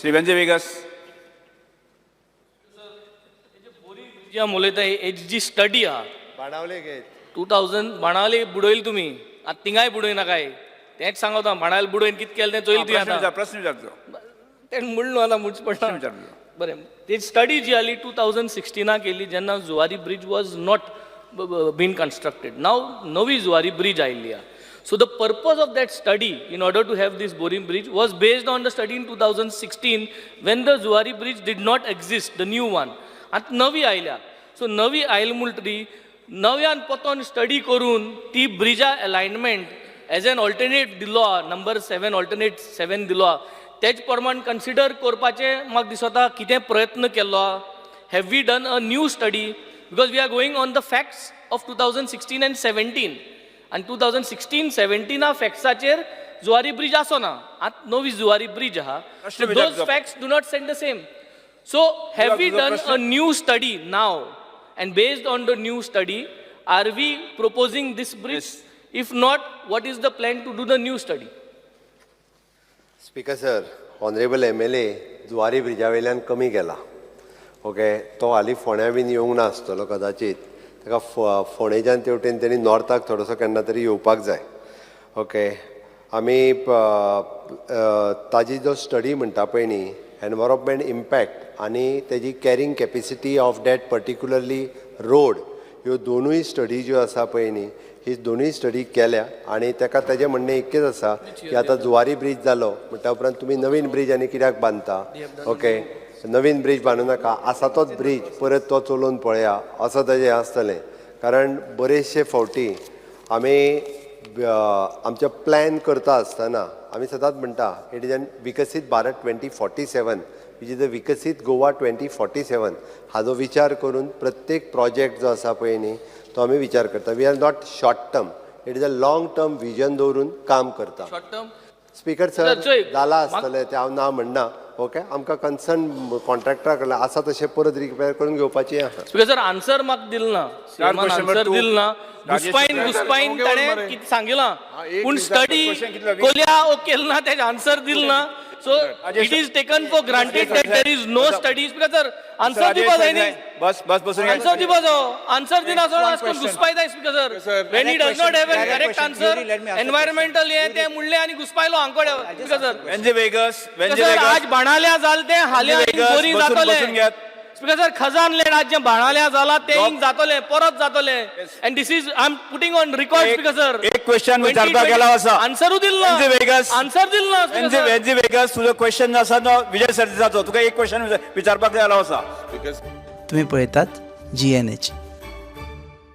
Shri वेंजे Vegas. जी उलयता हेची जी study आहा बाणावले घे 2000 बाणावले बुडयली तुमी आतां तिंगाय बुडयना काय तेंच सांगता बाणावले बुडयन कितें केलें तें चोयली तुवें आतां प्रश्न विचारतो. तें म्हणलो आतां मुच पडटा विचारतो. बरें ती स्टडी जी आली 2016 केली जेन्ना Zuari bridge was not been constructed. नाव नवी जुवारी ब्रिज आयिल्ली आहा. So the purpose of that study in order to have this boring bridge was based on the study in 2016 when the Zuari bridge did not exist, the new one. आतां नवी आयल्या. So नवी oil म्हणटरी नव्यान पोतोन study करून ती Brezza alignment as an alternate दिलो number 7 alternate 7 दिलो तेच प्रमाण कन्सिडर करपाचें म्हाका दिसता कितें प्रयत्न केल्लो have we done a new study because we are going on the facts of 2016 and 17 आनी 2016-17 फॅक्ट्साचेर जुवारी ब्रिज आसना आतां नवी जुवारी ब्रिज आहा. Those facts do not send the same. So have we done a new study now, and based on the new study are we proposing this bridge? If not, what is the plan to do the new study? Speaker sir, honourable MLA Zuari Brezza वयल्यान कमी गेला. Okay, तो हालीं फोंड्या bin येवंक ना आसतलो कदाचित. ताका फोंडेच्यान तेवटेन तेणी नॉर्थाक थोडोसो केन्ना तरी येवपाक जाय. ओके, आमी ताजी जो स्टडी म्हणटा पळय न्ही एनवायरमेंट इम्पॅक्ट आनी तेजी carrying capacity of that particularly road ह्यो दोनूय स्टडी ज्यो आसा पळय न्ही ही दोनूय स्टडी केल्या आनी ताका तेजें म्हणणें इतकेंच आसा की आतां जुवारी ब्रिज जालो म्हणटा उपरांत तुमी नवीन ब्रिज आनी कित्याक बांदता. ओके, नवीन ब्रिज बांदूं नाका, आसा तोच ब्रिज परत तो चलोवन पळया असो तेजें आसतलें. कारण बरेचशे फावटी आमी आमचे प्लॅन करता आसतना आमी सदांच म्हणटा इट इज एन विकसीत भारत 2047 विच इज द विकसीत गोवा 2047 हाजो विचार करून प्रत्येक प्रोजेक्ट जो आसा पळय न्ही तो आमी विचार करता. We are not short term, it is a long term vision दवरून काम करता. Short term? स्पीकर सर जाला आसतलें तें हांव ना म्हणना. ओके, आमकां कन्सर्न कॉन्ट्रॅक्टरा कडल्यान आसा तशें परत रिपेर करून घेवपाचें आसा. Because sir answer म्हाका दिल ना. आन्सर दिल ना. घुस्पाईन ताणें कितें सांगिलां पूण स्टडी कोल्या ओ केल ना तेजे आन्सर दिल ना. So it is taken for granted that there is no studies. Because sir answer दिवपा जाय न्ही. बस बसून आन्सर दिवपा जायो. आन्सर दिना आसतना घुस्पाय जाय speaker sir. When he does not have a correct answer, environmental हे ते म्हणलें आनी घुस्पायलो हांगकडे स्पीकर सर. वेंजे वेगस आज बाणाल्या जाल ते हाल्या बोरी जातले. स्पीकर सर खजान लेड आज जे बाणाल्या जाला ते जातले परत जातले. End this is I am putting on record speaker sir. एक क्वेश्चन विचारपाक गेला आसा. आन्सरू दिल ना. आन्सर दिल ना. वेंजे वेगस तुजो क्वेश्चन आसा तो विजय सरदेसाचो. तुका एक क्वेश्चन विचारपाक गेला आसा. तुम्ही पळयतात GNH.